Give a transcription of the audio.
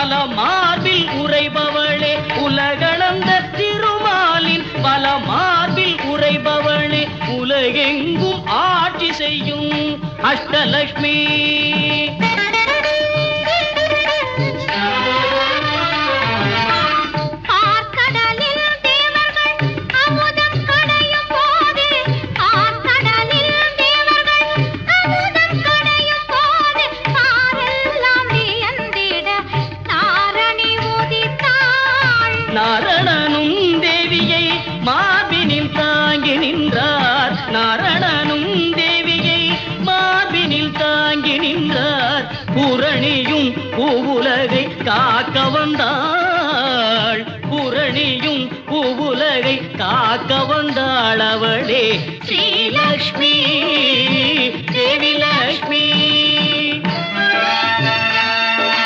பல மார்பில் உரைபவளே உலகளந்த திருமாலின் பல மார்பில் உரைபவளே உலகெங்கும் ஆட்சி செய்யும் அஷ்டலட்சுமி. நாரணனும் தேவியை மார்பினில் தாங்கி நின்றார். நாரணனும் தேவியை மார்பினில் தாங்கி நின்றார். பூரணியும் பூவுலகை காக்க வந்தாள். பூரணியும் பூவுலகை காக்க வந்தாள் அவளே ஸ்ரீலக்ஷ்மி தேவி